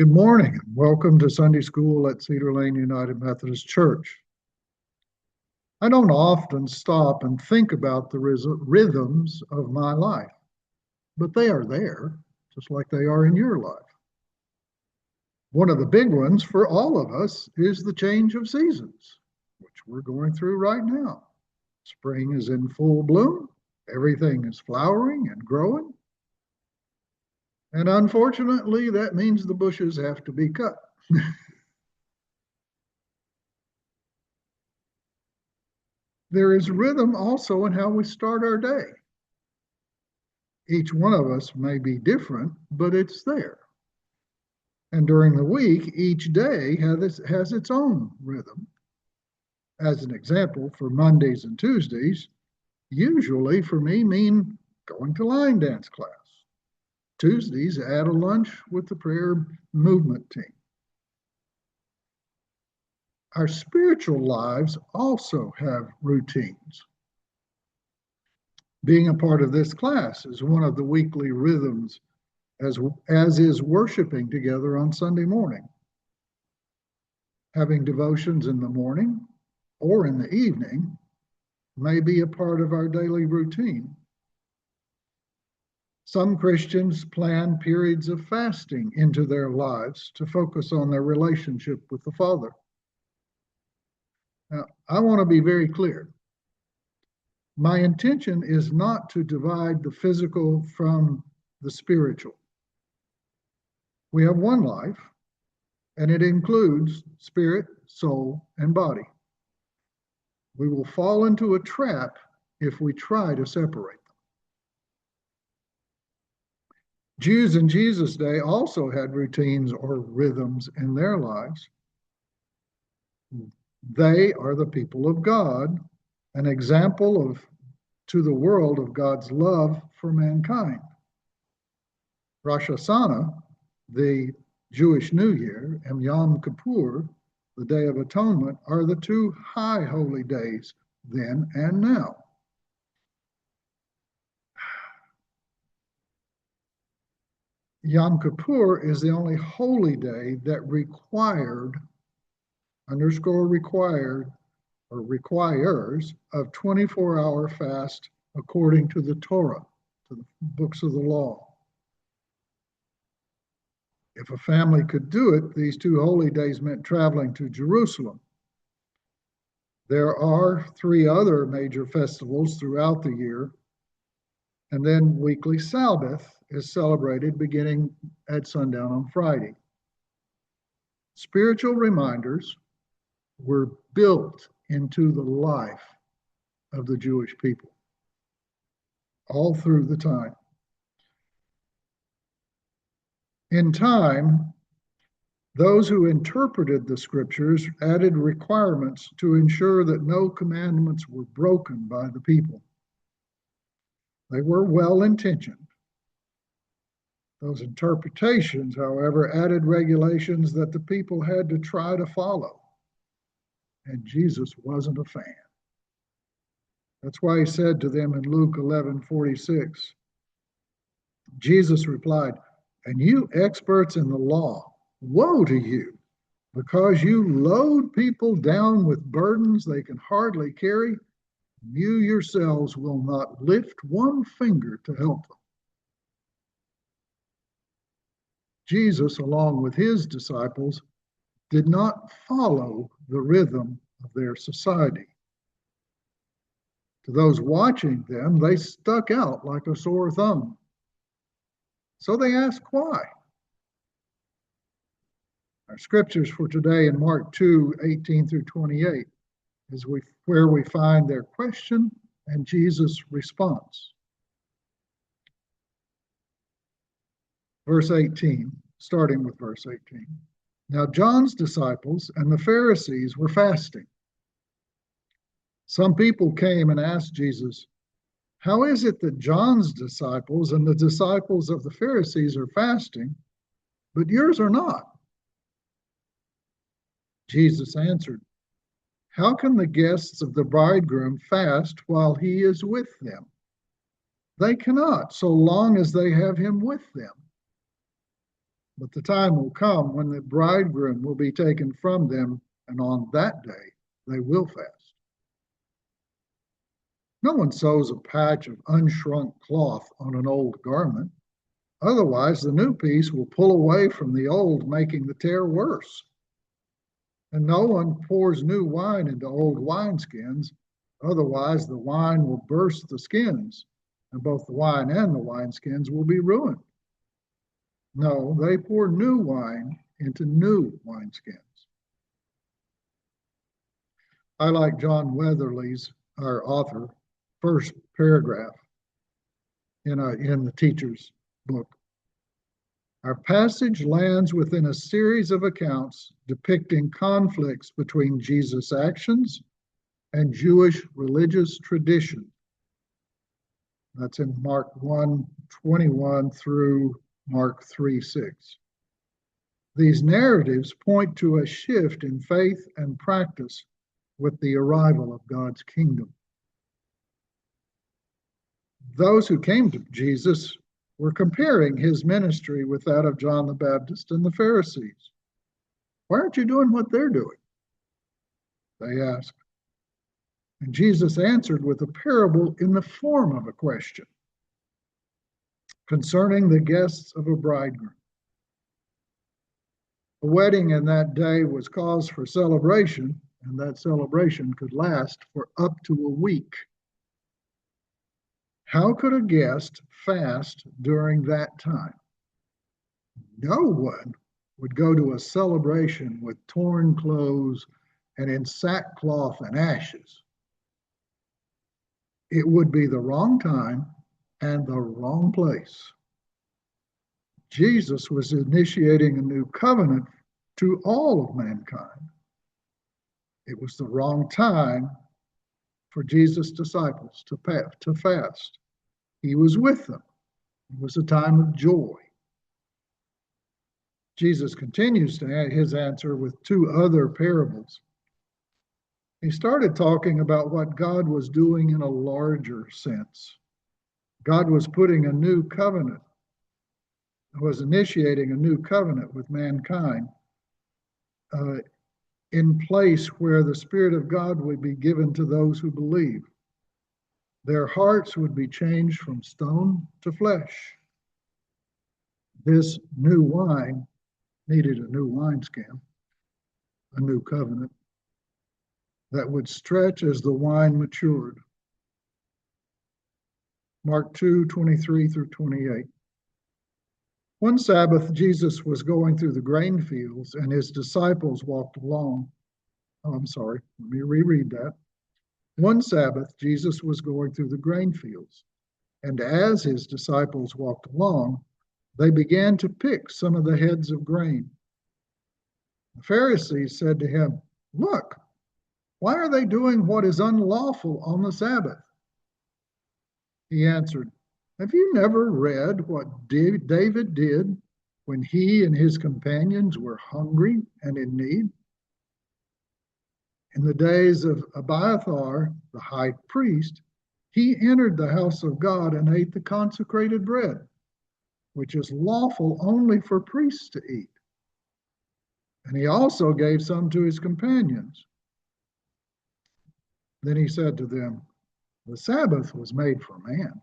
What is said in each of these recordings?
Good morning and welcome to Sunday School at Cedar Lane United Methodist Church. I don't often stop and think about the rhythms of my life, but they are there, just like they are in your life. One of the big ones for all of us is the change of seasons, which we're going through right now. Spring is in full bloom, everything is flowering and growing. And unfortunately, that means the bushes have to be cut. There is rhythm also in how we start our day. Each one of us may be different, but it's there. And during the week, each day has its own rhythm. As an example, for Mondays and Tuesdays, usually for me mean going to line dance class. Tuesdays, add a lunch with the prayer movement team. Our spiritual lives also have routines. Being a part of this class is one of the weekly rhythms, as is worshiping together on Sunday morning. Having devotions in the morning or in the evening may be a part of our daily routine. Some Christians plan periods of fasting into their lives to focus on their relationship with the Father. Now, I want to be very clear. My intention is not to divide the physical from the spiritual. We have one life, and it includes spirit, soul, and body. We will fall into a trap if we try to separate them. Jews in Jesus' day also had routines or rhythms in their lives. They are the people of God, an example to the world of God's love for mankind. Rosh Hashanah, the Jewish New Year, and Yom Kippur, the Day of Atonement, are the two high holy days then and now. Yom Kippur is the only holy day that required, underscore required, or requires a 24-hour fast according to the Torah, to the books of the law. If a family could do it, these two holy days meant traveling to Jerusalem. There are 3 other major festivals throughout the year, and then weekly Sabbath is celebrated beginning at sundown on Friday. Spiritual reminders were built into the life of the Jewish people all through the time. In time, those who interpreted the scriptures added requirements to ensure that no commandments were broken by the people. They were well-intentioned. Those interpretations, however, added regulations that the people had to try to follow. And Jesus wasn't a fan. That's why he said to them in Luke 11:46, Jesus replied, "And you experts in the law, woe to you, because you load people down with burdens they can hardly carry. You yourselves will not lift one finger to help them." Jesus, along with his disciples, did not follow the rhythm of their society. To those watching them, they stuck out like a sore thumb. So they asked why. Our scriptures for today in Mark 2:18 through 28 is where we find their question and Jesus' response. Verse 18, starting with verse 18. Now John's disciples and the Pharisees were fasting. Some people came and asked Jesus, "How is it that John's disciples and the disciples of the Pharisees are fasting, but yours are not?" Jesus answered, "How can the guests of the bridegroom fast while he is with them? They cannot, so long as they have him with them. But the time will come when the bridegroom will be taken from them, and on that day they will fast. No one sews a patch of unshrunk cloth on an old garment. Otherwise, the new piece will pull away from the old, making the tear worse. And no one pours new wine into old wineskins. Otherwise, the wine will burst the skins, and both the wine and the wineskins will be ruined. No, they pour new wine into new wineskins. I like John Weatherly's, our author, first paragraph in the teacher's book. Our passage lands within a series of accounts depicting conflicts between Jesus' actions and Jewish religious tradition. That's in Mark 1:21 through Mark 3:6. These narratives point to a shift in faith and practice with the arrival of God's kingdom. Those who came to Jesus were comparing his ministry with that of John the Baptist and the Pharisees. Why aren't you doing what they're doing? They asked. And Jesus answered with a parable in the form of a question concerning the guests of a bridegroom. A wedding in that day was cause for celebration, and that celebration could last for up to a week. How could a guest fast during that time? No one would go to a celebration with torn clothes and in sackcloth and ashes. It would be the wrong time and the wrong place. Jesus was initiating a new covenant to all of mankind. It was the wrong time for Jesus' disciples to fast. He was with them. It was a time of joy. Jesus continues to add his answer with two other parables. He started talking about what God was doing in a larger sense. God was putting a new covenant, was initiating a new covenant with mankind in place where the Spirit of God would be given to those who believe. Their hearts would be changed from stone to flesh. This new wine needed a new wineskin, a new covenant that would stretch as the wine matured. Mark 2:23 through 28. One Sabbath, Jesus was going through the grain fields, and his disciples walked along. Oh, I'm sorry, let me reread that. One Sabbath, Jesus was going through the grain fields, and as his disciples walked along, they began to pick some of the heads of grain. The Pharisees said to him, "Look, why are they doing what is unlawful on the Sabbath?" He answered, "Have you never read what David did when he and his companions were hungry and in need? In the days of Abiathar, the high priest, he entered the house of God and ate the consecrated bread, which is lawful only for priests to eat. And he also gave some to his companions." Then he said to them, "The Sabbath was made for man,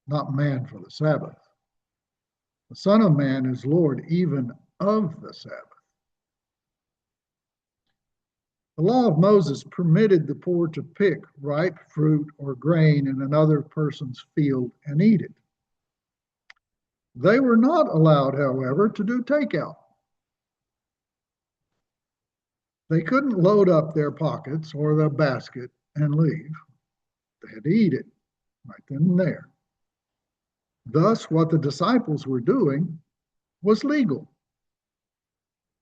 not man for the Sabbath. The Son of Man is Lord even of the Sabbath." The law of Moses permitted the poor to pick ripe fruit or grain in another person's field and eat it. They were not allowed, however, to do takeout. They couldn't load up their pockets or their basket and leave. They had to eat it right then and there. Thus, what the disciples were doing was legal.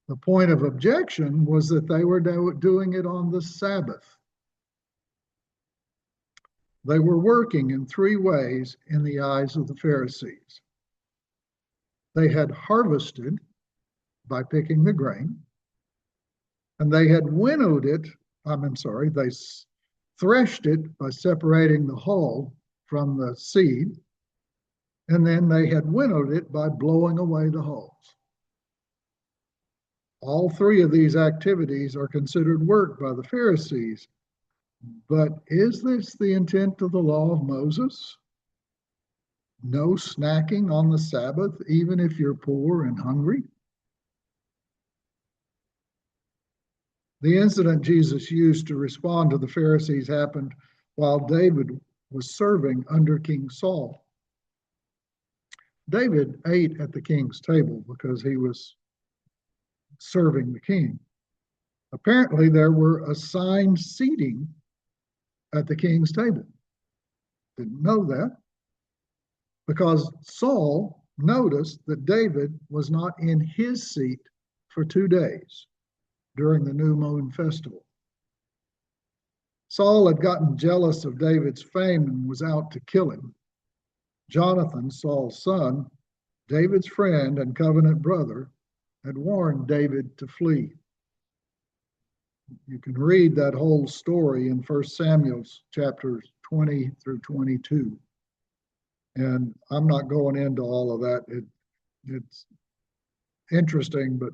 The point of objection was that they were doing it on the Sabbath. They were working in three ways in the eyes of the Pharisees. They had harvested by picking the grain, and they had winnowed it, they threshed it by separating the hull from the seed, and then they had winnowed it by blowing away the hulls. All three of these activities are considered work by the Pharisees. But is this the intent of the law of Moses? No snacking on the Sabbath, even if you're poor and hungry? The incident Jesus used to respond to the Pharisees happened while David was serving under King Saul. David ate at the king's table because he was serving the king. Apparently, there were assigned seating at the king's table. Didn't know that because Saul noticed that David was not in his seat for 2 days during the new moon festival. Saul had gotten jealous of David's fame and was out to kill him. Jonathan, Saul's son, David's friend and covenant brother, had warned David to flee. You can read that whole story in 1 Samuel chapters 20 through 22. And I'm not going into all of that. It's interesting, but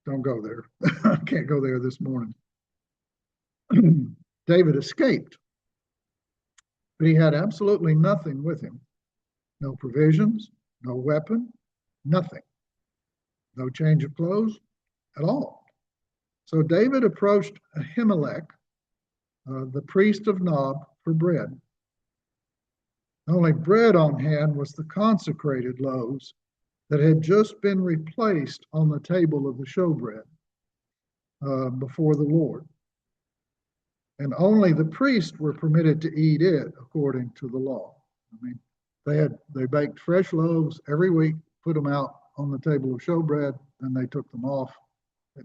don't go there. I can't go there this morning. David escaped, but he had absolutely nothing with him. No provisions, no weapon, nothing. No change of clothes at all. So David approached Ahimelech, the priest of Nob, for bread. The only bread on hand was the consecrated loaves that had just been replaced on the table of the showbread before the Lord. And only the priests were permitted to eat it according to the law. I mean, they baked fresh loaves every week, put them out on the table of showbread, and they took them off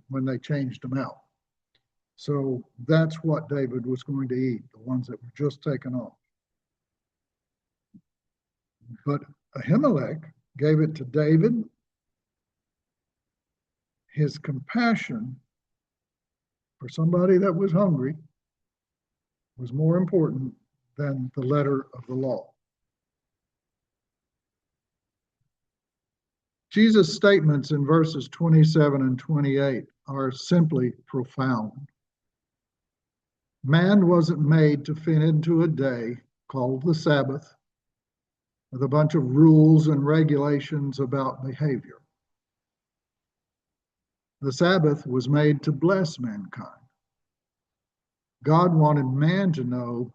when they changed them out. So that's what David was going to eat, the ones that were just taken off. But Ahimelech gave it to David. His compassion for somebody that was hungry was more important than the letter of the law. Jesus' statements in verses 27 and 28 are simply profound. Man wasn't made to fit into a day called the Sabbath with a bunch of rules and regulations about behavior. The Sabbath was made to bless mankind. God wanted man to know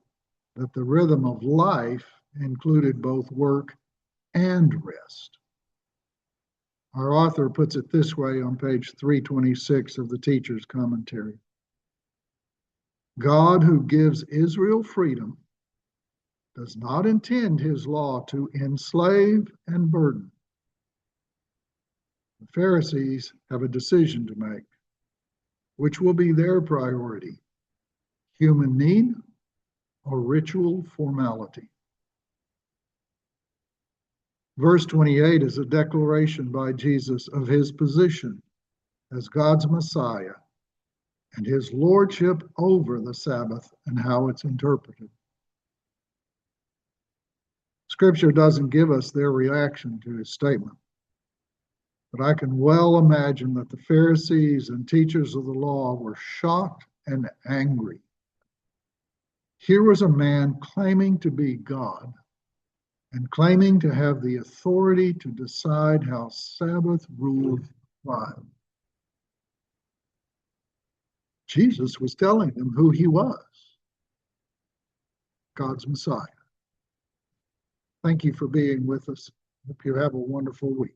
that the rhythm of life included both work and rest. Our author puts it this way on page 326 of the Teacher's Commentary. God, who gives Israel freedom, does not intend his law to enslave and burden. The Pharisees have a decision to make. Which will be their priority? Human need or ritual formality? Verse 28 is a declaration by Jesus of his position as God's Messiah and his lordship over the Sabbath and how it's interpreted. Scripture doesn't give us their reaction to his statement, but I can well imagine that the Pharisees and teachers of the law were shocked and angry. Here was a man claiming to be God and claiming to have the authority to decide how Sabbath rules applied. Jesus was telling them who he was, God's Messiah. Thank you for being with us. Hope you have a wonderful week.